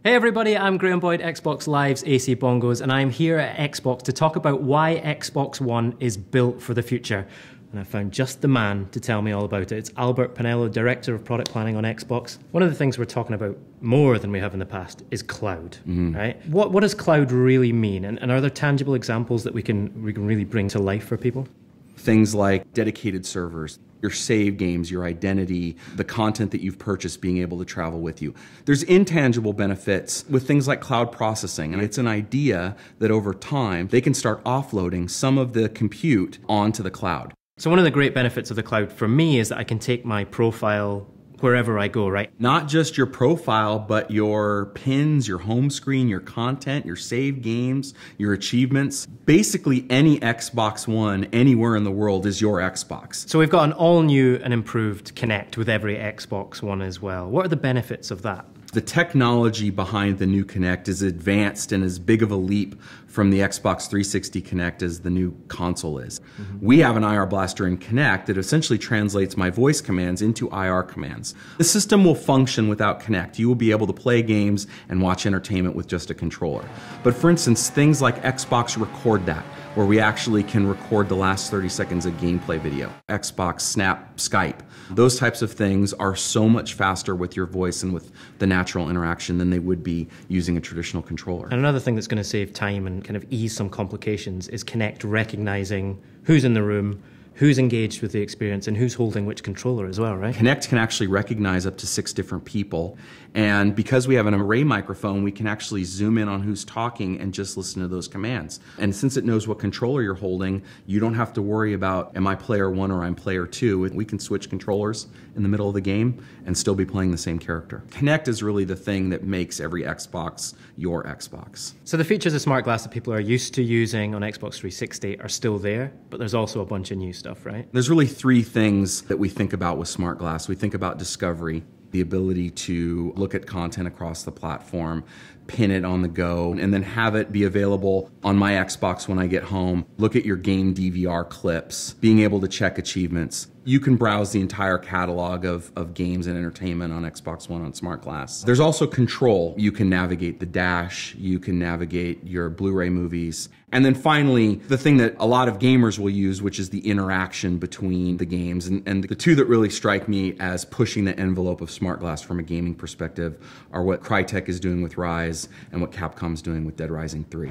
Hey everybody, I'm Graham Boyd, Xbox Live's AC Bongos, and I'm here at Xbox to talk about why Xbox One is built for the future. And I found just the man to tell me all about it. It's Albert Pinello, Director of Product Planning on Xbox. One of the things we're talking about more than we have in the past is cloud, right? What does cloud really mean? And are there tangible examples that we can really bring to life for people? Things like dedicated servers, your save games, your identity, the content that you've purchased being able to travel with you. There's intangible benefits with things like cloud processing, and it's an idea that over time they can start offloading some of the compute onto the cloud. So one of the great benefits of the cloud for me is that I can take my profile wherever I go, right? Not just your profile, but your pins, your home screen, your content, your saved games, your achievements. Basically, any Xbox One anywhere in the world is your Xbox. So we've got an all-new and improved Kinect with every Xbox One as well. What are the benefits of that? The technology behind the new Kinect is advanced and as big of a leap from the Xbox 360 Kinect as the new console is. We have an IR blaster in Kinect that essentially translates my voice commands into IR commands. The system will function without Kinect. You will be able to play games and watch entertainment with just a controller. But for instance, things like Xbox Record That, where we actually can record the last 30 seconds of gameplay video. Xbox Snap Skype. Those types of things are so much faster with your voice and with the natural interaction than they would be using a traditional controller. And another thing that's going to save time and kind of ease some complications is Kinect recognizing who's in the room, who's engaged with the experience, and who's holding which controller as well, right? Kinect can actually recognize up to 6 different people. And because we have an array microphone, we can actually zoom in on who's talking and just listen to those commands. And since it knows what controller you're holding, you don't have to worry about, am I player 1 or I'm player 2? We can switch controllers in the middle of the game and still be playing the same character. Kinect is really the thing that makes every Xbox your Xbox. So the features of smart glass that people are used to using on Xbox 360 are still there, but there's also a bunch of new stuff, right? There's really 3 things that we think about with smart glass. We think about discovery, the ability to look at content across the platform, pin it on the go, and then have it be available on my Xbox when I get home. Look at your game DVR clips, being able to check achievements. You can browse the entire catalog of games and entertainment on Xbox One on Smart Glass. There's also control. You can navigate the dash, you can navigate your Blu-ray movies. And then finally, the thing that a lot of gamers will use, which is the interaction between the games. And the 2 that really strike me as pushing the envelope of Smart Glass from a gaming perspective are what Crytek is doing with Rise and what Capcom's doing with Dead Rising 3.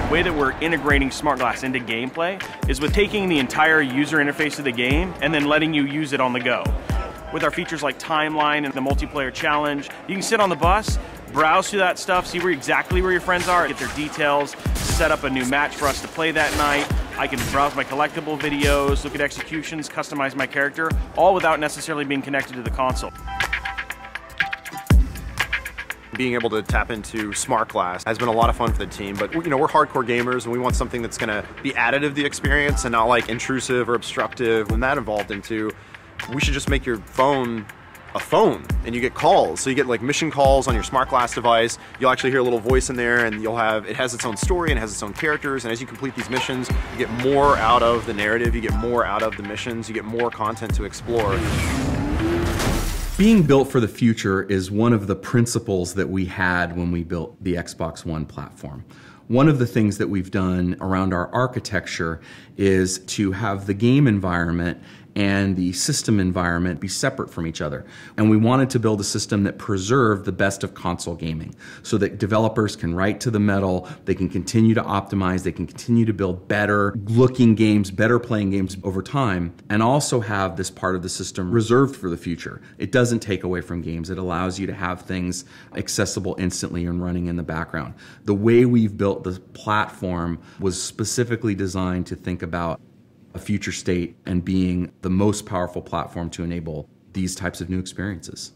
The way that we're integrating smart glass into gameplay is with taking the entire user interface of the game and then letting you use it on the go. With our features like timeline and the multiplayer challenge, you can sit on the bus, browse through that stuff, see exactly where your friends are, get their details, set up a new match for us to play that night. I can browse my collectible videos, look at executions, customize my character, all without necessarily being connected to the console. Being able to tap into smart glass has been a lot of fun for the team, but we're hardcore gamers and we want something that's going to be additive to the experience and not like intrusive or obstructive. When that evolved into, we should just make your phone a phone and you get calls. So you get like mission calls on your smart glass device. You'll actually hear a little voice in there and it has its own story and it has its own characters, and as you complete these missions, you get more out of the narrative, you get more out of the missions, you get more content to explore. Being built for the future is one of the principles that we had when we built the Xbox One platform. One of the things that we've done around our architecture is to have the game environment and the system environment be separate from each other. And we wanted to build a system that preserved the best of console gaming so that developers can write to the metal, they can continue to optimize, they can continue to build better looking games, better playing games over time, and also have this part of the system reserved for the future. It doesn't take away from games. It allows you to have things accessible instantly and running in the background. The way we've built the platform was specifically designed to think about a future state and being the most powerful platform to enable these types of new experiences.